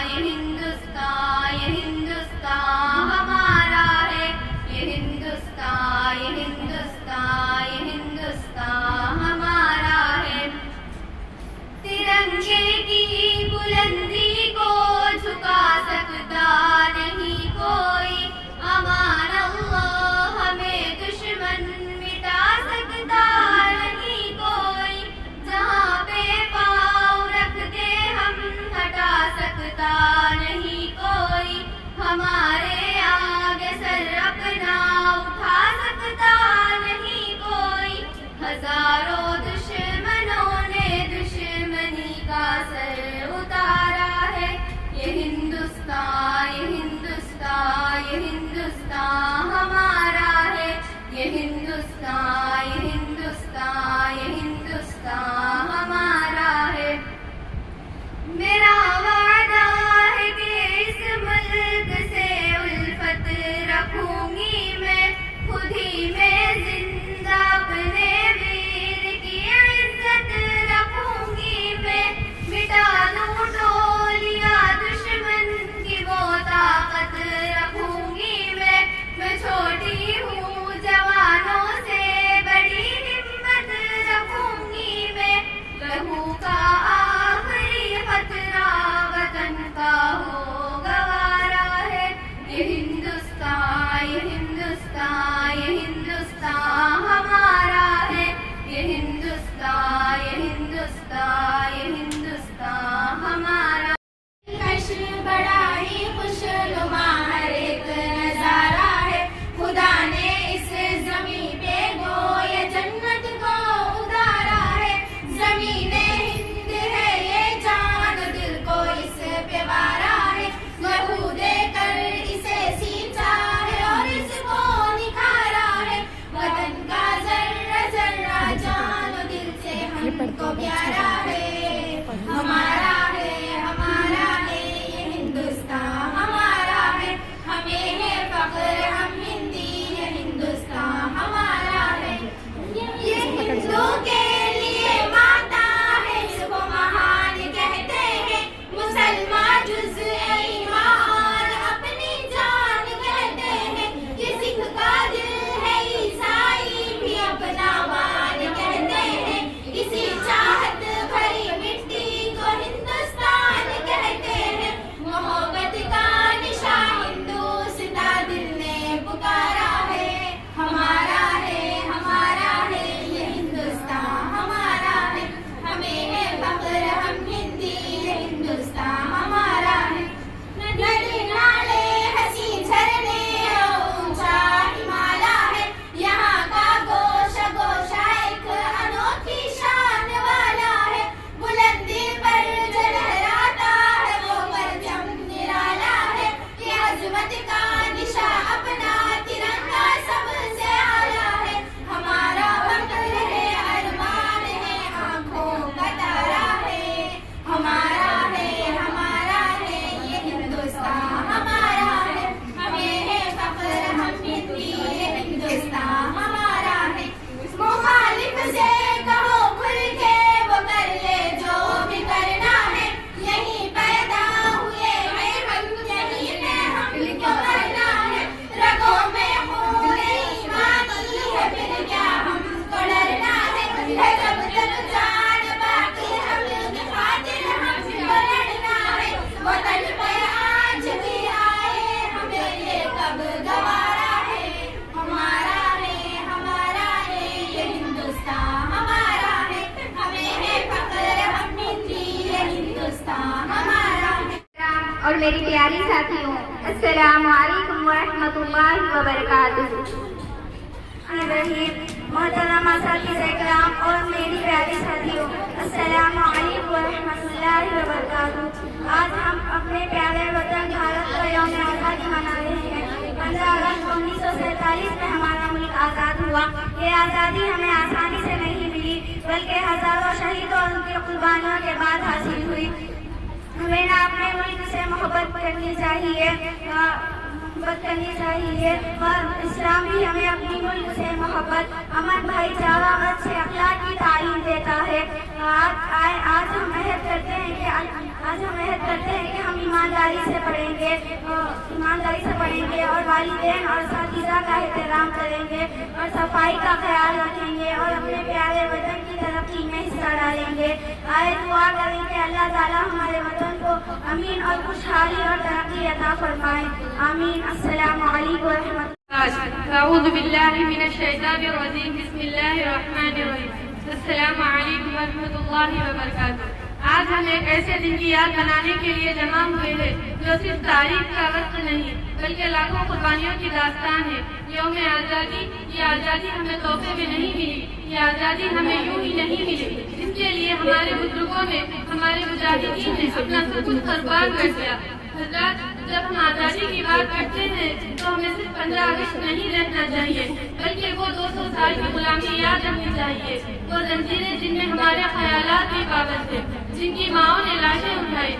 ये हिंदुस्तान, ये हिंदुस्तान हमारा है। ये हिंदुस्तान, ये हिंदुस्तान, ये हिंदुस्तान हमारा है। तिरंगे की बुलंदी को झुका सकता नहीं कोई, अमान अल्लाह हमें दुश्मन मिटा सकता नहीं कोई। जहाँ पे पाँव रख दे हम हटा सकता नहीं कोई, हमारे आगे सर अपना उठा सकता नहीं कोई। हजारों दुश्मनों ने दुश्मनी का सर उतारा है। ये हिंदुस्तान, ये हिंदुस्तान, ये हिंदुस्तान हमारा है। ये हिंदुस्तान, ये हिंदुस्तान, ये हिंदुस्तान हमारा है। मेरा वादा है कि इस मुल्क से उल्फत रखूंगी मैं, खुद ही में जिंदा अपने वीर की इज्जत रखूंगी मैं। मिटा दूं टोलियां दुश्मन की वो ताकत रखूंगी मैं छोटी हूँ जवानों से बड़ी हिम्मत रखूंगी मैं। लहू का आखिरी खतरा वतन का हो गवारा है। ये हिंदुस्तान, ये हिंदुस्तान, ये हिंदुस्तान हमारा है। ये हिंदुस्तान, ये हिंदुस्तान, ये हिंदुस्तान हमारा। बड़ा ही खुशनुमा हर एक नजारा है। खुदा ने इस जमीन पे गोया जन्नत को उतारा है। जमीने हिंद है ये जान दिल को इस पे वारा है। लहू देकर इसे सींचा है और इसको निखारा है। वतन का जर्रा जर्रा जान दिल से हमको प्यारा है। हमारा है, हमारा है ये हिंदुस्तान हमारा है। हमें है फख्र हम हिंदी, ये हिंदुस्तान हमारा है। ये हिंदू के लिए माता है, इसको महान कहते हैं। मुसलमान जुज़ ईमान अपनी जान कहते हैं। कि सिख का दिल है ईसाई भी अपना वान कहते हैं। इसी चाहत भरी मिट्टी को हिंदुस्तान कहते हैं। मोहब्बत का निशा हिंदुस्तान दिल ने पुकारा है। हमारा है, हमारा है ये हिंदुस्तान हमारा है। हमें है फख्र हम हिंदी, ये हिंदुस्तान हमारा है। नदी नाले हसी झरने ऊंचा हिमालय है। यहाँ का गोशा गोशा एक अनोखी शान वाला है। बुलंदी पर जो लहराता है वो परचम निराला है। ये अजमत का निशा अपना तिरंगा सबसे आला है। हमारा फख्र है, अरमान है, आंखों का तारा है। हमारा है, हमारा है ये हिंदुस्तान हमारा है। हमें है फख्र हम हिंदी, ये हिंदुस्तान हमारा है। मुखालिफ से कहो खुल के वो कर ले जो भी करना है। यहीं पैदा हुए हैं हम, यहीं पे हमको मरना है। रगों में खून ईमान है, फिर क्या हमको डरना है। जब तक जान बाकी हम की खातिर हमको लड़ना है। वतन पे आज भी आए हमें ये कब गवारा है। हमारा है, हमारा है ये हिंदुस्तान हमारा है। हमें है फख्र हम हिंदी, ये हिंदुस्तान हमारा है। और मेरी प्यारी साथियों, अस्सलामु अलैकुम व रहमतुल्लाहि व बरकातुहू। मोहतरमा साथी-ए-किराम और मेरी प्यारी साथियों, अस्सलामु अलैकुम व रहमतुल्लाहि व बरकातुहू। आज हम अपने प्यारे वतन भारत का यौम आज़ादी मना रहे हैं। 15 अगस्त 1947 में हमारा मुल्क आज़ाद हुआ। ये आज़ादी हमें आसानी से नहीं मिली, बल्कि हजारों शहीदों और उनकी कुर्बानियों के बाद हासिल हुई। हमें ना अपने मुल्क से मोहब्बत करनी चाहिए, मोहब्बत करनी चाहिए और इस्लाम भी हमें अपनी मुल्क से मोहब्बत, अमन, भाईचारा, अच्छे अखलाक की तालीम देता है। आज हम अहद करते हैं कि हम ईमानदारी से पढ़ेंगे और वालिदैन और साथीज़ा का एहतराम करेंगे और सफाई का ख्याल रखेंगे और अपने प्यारे वतन की तरक्की में हिस्सा डालेंगे। आए दुआ करें कि अल्लाह ताला हमारे वतन को अमीन और खुशहाली और तरक्की अता फरमाए। आमीन। अस्सलामु अलैकुम व रहमतुल्लाह। अऊज़ु बिल्लाहि मिनश शैतानिर रजीम। बिस्मिल्लाहिर रहमानिर रहीम। अस्सलामु अलैकुम व रहमतुल्लाहि व बरकातुहू। आज हम एक ऐसे दिन की याद बनाने के लिए जमा हुए हैं जो सिर्फ तारीख का वक्त नहीं बल्कि लाखों कुर्बानियों की दास्तान है। यौम आज़ादी, ये आज़ादी हमें तोहफे में नहीं मिली, ये आज़ादी हमें यूं ही नहीं मिली। इसके लिए हमारे बुजुर्गों ने, हमारे मुजाहिदीन ने अपना सब कुछ कुर्बान कर दिया। हज़रात, जब हम आज़ादी की बात करते हैं तो हमें सिर्फ 15 अगस्त नहीं रहना चाहिए बल्कि वो 200 साल की गुलामी याद रखनी चाहिए। वो जंजीरें जिनमें हमारे ख्यालात भी पाबंद थे, जिनकी माओं ने लाशें उठाई,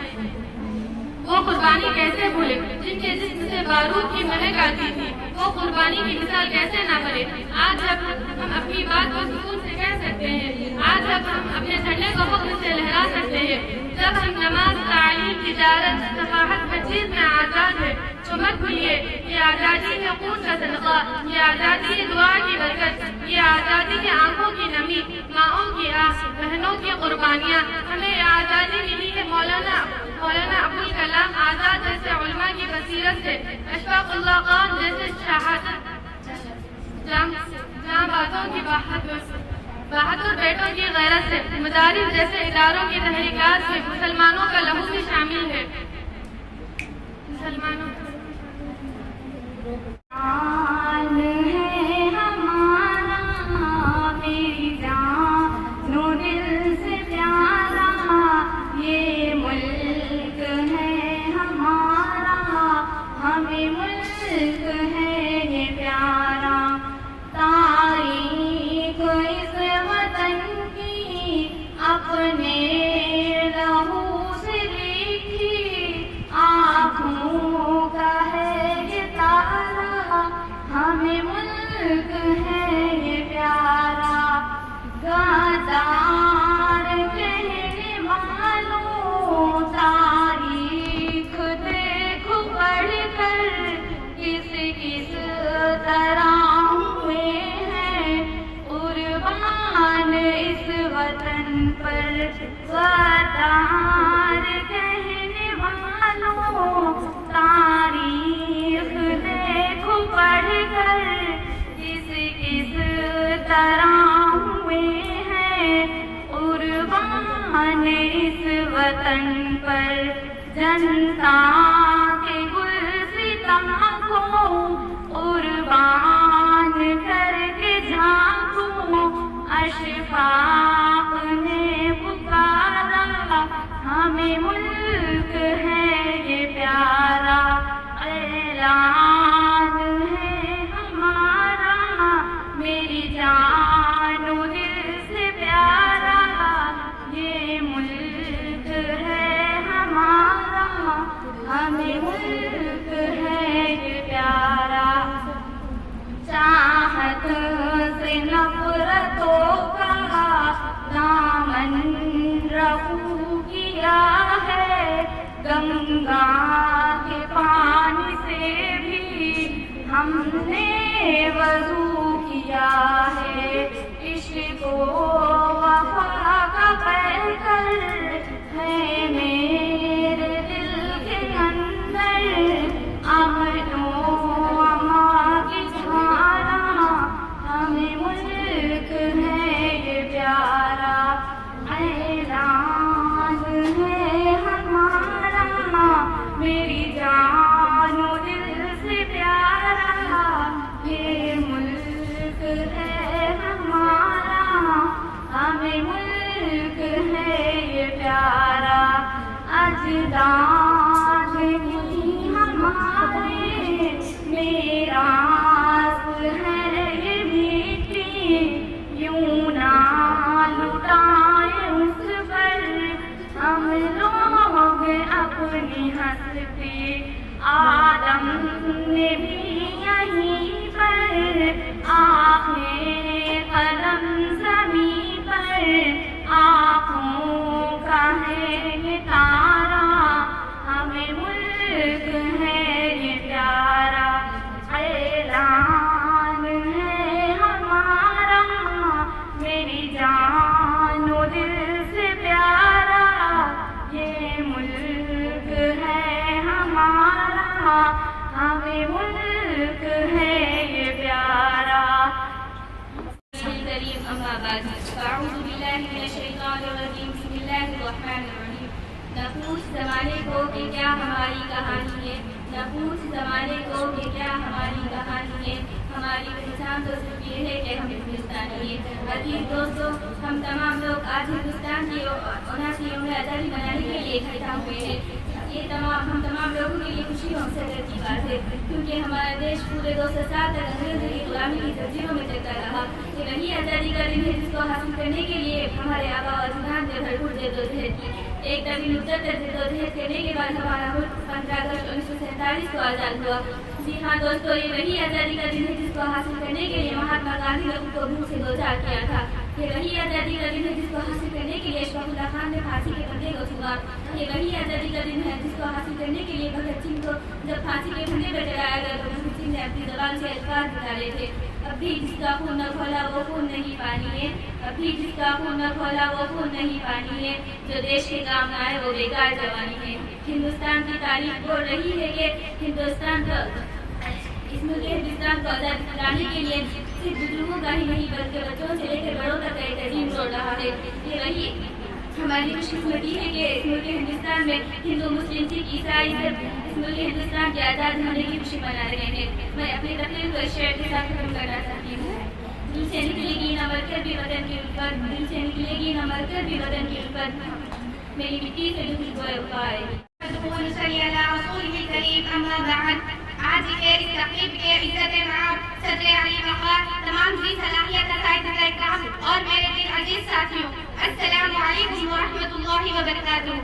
वो कुर्बानी कैसे भूले। जिनके जिस्म से बारूद की महक आती थी, वो कुर्बानी की मिसाल कैसे ना बने। आज जब हम अपनी बात को सुकून से कह सकते हैं, आज जब हम अपने झंडे को फख्र से लहरा सकते हैं, जब हम नमाज, तालीम, तिजारत, सफाहत हर चीज में आजाद है, तो मत भूलिए ये आज़ादी है खून का सदका, ये आज़ादी है दुआ की बरकत, ये आज़ादी है आंखों की नमी, माओं की आस, बहनों की कुर्बानियाँ। हमें ये आज़ादी मिली है मौलाना अब्दुल कलाम आजाद जैसे उलमा की बसीरत से, अशफाकुल्लाह खान जैसे शहादत जांबाजों की बहादुर बेटों की गैरत से, मदारिस जैसे इदारों की तहरीकात में मुसलमानों का लहू भी शामिल है। मुसलमानों अपने लहू से लिखी आँखों का है ये तारा, हमें मुल्क है ये प्यारा। गद्दार कहने वालों तारीख देखो पढ़कर किस तरह हुए हैं कुर्बान इस वतन पर। गद्दार कहने वालों तारीख देखो पढ़कर किस तरह हुए हैं कुर्बान इस वतन पर। जनता के गुलसिता को कुर्बान करके झांको, अशफाक ने पुकारा हमें मुल्क है ये प्यारा। ऐलान है हमारा मेरी जानो दिल से प्यारा, ये मुल्क है हमारा, हमें मुल्क है ये प्यारा। चाहत से नफरतों का दामन रफू किया है, गंगा के पानी से भी हमने वज़ू किया है। इश्क़ वफ़ा का पैकर है मेरे दिल के अंदर, अमनो अमा की धारा, हमें मुल्क है ये प्यारा। ऐलान है हमारा मेरी जानो दिल से प्यारा, ये मुल्क है हमारा, आखिर कदम ज़मीं पर आँखों का है ये तारा, हमें मुल्क है ये प्यारा, ऐलान है हमारा, मेरी जानो दिल से प्यारा, ये मुल्क है हमारा, हमें मुल्क है ये प्यारा। न पूछ ज़माने को कि क्या हमारी कहानी है, न पूछ ज़माने को कि क्या हमारी कहानी है, हमारी पहचान तो सिर्फ ये है कि हम हिंदुस्तानी हैं। अजीज दोस्तों, हम तमाम लोग आज हिंदुस्तान की 79वीं आज़ादी मनाने के लिए इकट्ठा हुए हैं। ये हम तमाम लोगों के लिए खुशी और सदर की बात है, क्योंकि हमारा देश पूरे 200 साल तक अंग्रेजों की गुलामी की जंजीरों में चलता रहा। ये वही आज़ादी का दिन है जिसको हासिल करने के लिए हमारे आबा और अजदाद ने भरपूर जद्दोजहद की। एक तवील मुद्दत तक जद्दोजहद करने के बाद हमारा मुल्क 15 अगस्त 1947 को आज़ाद हुआ। जी हाँ दोस्तों, ये वही आज़ादी का दिन है जिसको हासिल करने के लिए महात्मा गांधी ने को भूख से 2 चार किया था। ये वही आज़ादी का दिन है जिसको हासिल करने के लिए अशफाकुल्लाह खान ने फांसी के फंदे को छुआ। ये वही आज़ादी का दिन है जिसको हासिल करने के लिए भगत सिंह को जब फांसी के फंदे पर चढ़ाया गया तो भगत सिंह ने अपनी ज़बान से अल्फाज निकाले थे, अब भी जिसका खून न खोला वो खून नहीं पानी है, अब भी जिसका खून न खोला वो खून नहीं पानी है, जो देश के काम न आए वो बेकार जवानी है। हिंदुस्तान की तारीफ बोल रही है कि इस मुल्क हिंदुस्तान को आज़ाद कराने के लिए सिर्फ बुजुर्गों का ही नहीं बल्कि बच्चों से लेकर बड़ों तक का एक अजीम रोल रहा है। ये वही हमारी खुशकिस्मती है कि इस मुल्क हिंदुस्तान में हिंदू, मुस्लिम, सिख, ईसाई सब इस मुल्क हिंदुस्तान के आज़ाद होने की खुशी मना रहे हैं। मैं अपनी तकरीर को इस शेर के साथ खत्म करना चाहती हूँ। दिल से निकलेगी ना मरकर भी वतन की उल्फत, दिल से निकलेगी ना मरकर भी वतन की उल्फत, मेरी मिट्टी से खुशबू आएगी। आज के इस तकरीब के इज्जत माब सदर अली वक़ार, तमाम जी सलाहियत और मेरे दिल अजीज साथियों, अस्सलामु अलैकुम व रहमतुल्लाहि व बरकातुहू।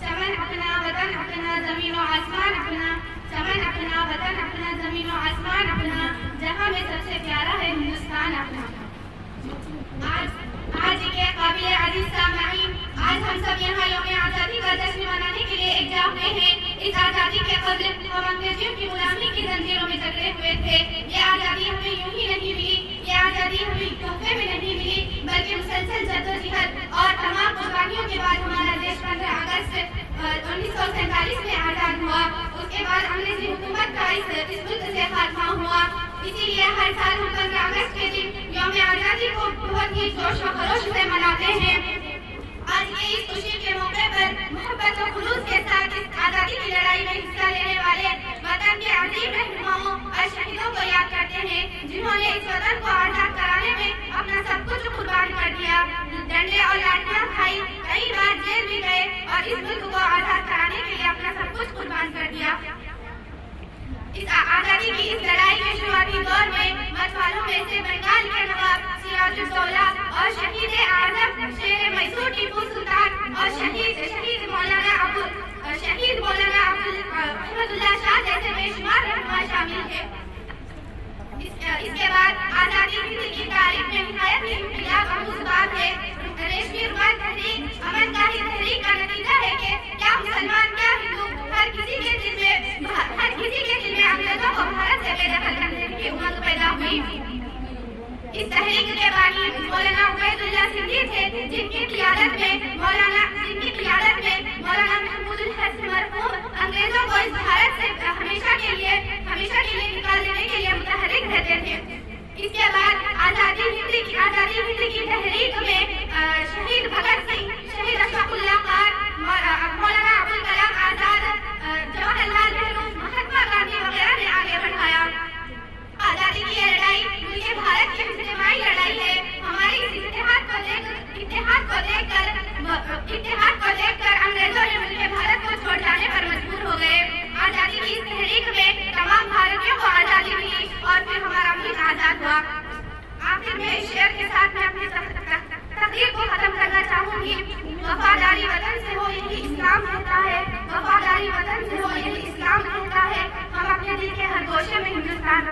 चमन अपना वतन अपना, ज़मीन व आसमान अपना, चमन अपना वतन अपना, ज़मीन व आसमान अपना, जहाँ में सबसे प्यारा है हिंदुस्तान अपना। आज के काबिल अजीज सामईन, आज हम सब यहाँ यौम आज़ादी का जश्न मनाने के लिए एकजा हुए हैं। इस आज़ादी के कब्ल हम अंग्रेजों की गुलामी की जंजीरों में जकड़े हुए थे। ये आज़ादी हमें यूं ही नहीं मिली, ये आज़ादी हमें तोहफे में नहीं मिली, बल्कि मुसलसल जद्दोजहद और तमाम कुर्बानियों के बाद हमारा देश 15 अगस्त 1947 में आज़ाद हुआ। उसके बाद अंग्रेजी हुकूमत का इस मुल्क से खात्मा हुआ। इसीलिए हर साल हम 15 अगस्त के दिन यौम आज़ादी को बहुत ही जोश व खरोश से मनाते हैं। आज के इस खुशी के मौके पर मोहब्बत और खुलूस के साथ इस आज़ादी की लड़ाई में हिस्सा लेने वाले वतन के अजीम रहनुमाओं और शहीदों को याद करते हैं, जिन्होंने इस वतन को आज़ाद कराने में अपना सब कुछ कुर्बान कर दिया। डंडे और लाठियां खाई, कई बार जेल भी गए और इस मुल्क को आज़ाद कराने के लिए अपना सब कुछ कुर्बान कर दिया। इस आज़ादी की इस लड़ाई के शुरुआती दौर में मतवालों में से बंगाल के नवाब सिराजुद्दौला और शहीद आज़म शेर मैसूर टीपू सुल्तान और शहीद मौलाना अब्दुल अहमदुल्लाह शाह जैसे बेशुमार रहनुमा शामिल थे। इसके बाद आज़ादी हिंद की तारीख में निहायत ही इंकलाब आमूज़ बात है। रेशमी रुमाल तहरीक अमन का ही तहरीक का नतीजा है कि क्या मुसलमान क्या हिंदू, हर किसी के दिल में अंग्रेजों को भारत से बेदखल करने की उमंग पैदा हुई। इस तहरीक के बानी मौलाना उबैदुल्लाह सिंधी थे, जिनकी क़ियादत में मौलाना महमूदुल हसन मरहूम अंग्रेजों को इस भारत से हमेशा के लिए निकाल देने के लिए मुतहर्रिक रहते थे। इसके बाद आज़ादी हिंद की तहरीक में शहीद भगत सिंह, शहीद अशफाकुल्लाह खान, मौलाना अबुल कलाम आज़ाद, जवाहरलाल नेहरू, महात्मा गांधी वगैरह ने आगे बढ़ाया। आज़ादी की ये लड़ाई मुल्क भारत की इज्तिमाई लड़ाई है। हमारे इस इत्तेहाद को देखकर अंग्रेजों ने मुल्क भारत को छोड़ जाने पर मजबूर हो गए। आज़ादी की इस तहरीक में तमाम भारतीयों को आज़ादी मिली और फिर हमारा मुल्क आज़ाद हुआ। आखिर में इस शेर के साथ मैं अपनी तकरीर को खत्म करना चाहूंगी। वफादारी वतन से हो यही इस्लाम कहता है, वफादारी वतन से हो यही इस्लाम कहता है। हम अपने दिल के हर गोशे में हिंदुस्तान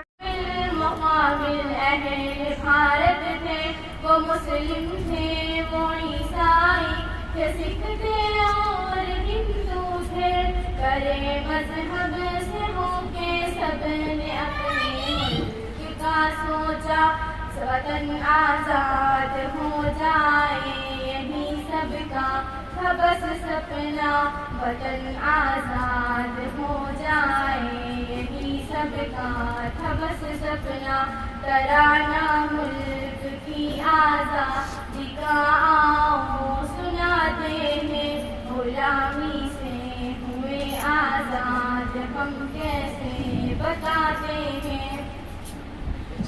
भारत थे, वो मुस्लिम थे, वो ईसाई थे, सिख थे और हिंदू थे। करे मजहब से होके सबने अपने मुल्क का सोचा, वतन आजाद हो जाए यही सबका था बस सपना। वतन आजाद हो जाए यही सबका था बस सपना। तराना मुल्क की आजादी का आओ सुनाते हैं, गुलामी से हुए आजाद हम कैसे बताते हैं।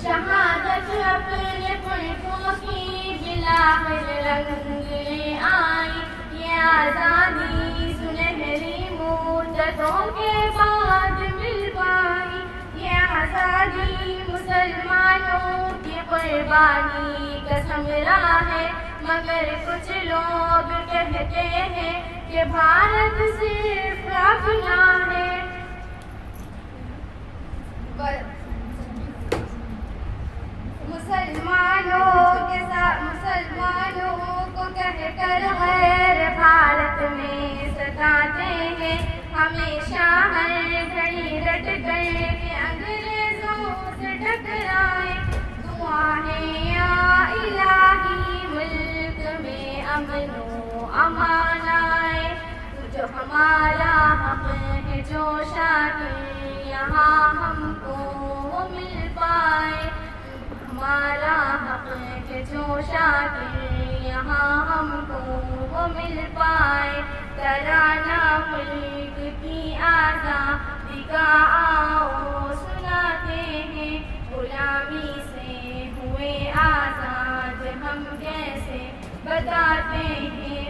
शहादत अपने पुरखों की बिलाहिर रंग ले आई, ये आज़ादी सुनहरी मुद्दतों के बाद मिल पाई। ये आज़ादी मुसलमानों की कुर्बानी का समरा है, मगर कुछ लोग कहते हैं कि भारत सिर्फ अपना है। मुसलमानों को कहकर गैर भारत में सताते हैं, हमेशा हर घड़ी रट कर के अंग्रेजों से टकराए। दुआ है या इलाही मुल्क में अमनो अमान आए, जो हमारा हक है जो शातिर यहाँ हमको वो मिल पाए। हमारा हक है जो शातिर यहाँ हमको वो मिल पाए। तराना मुल्क की आज़ादी का आओ सुनाते हैं, गुलामी से हुए आज़ाद हम कैसे बताते हैं।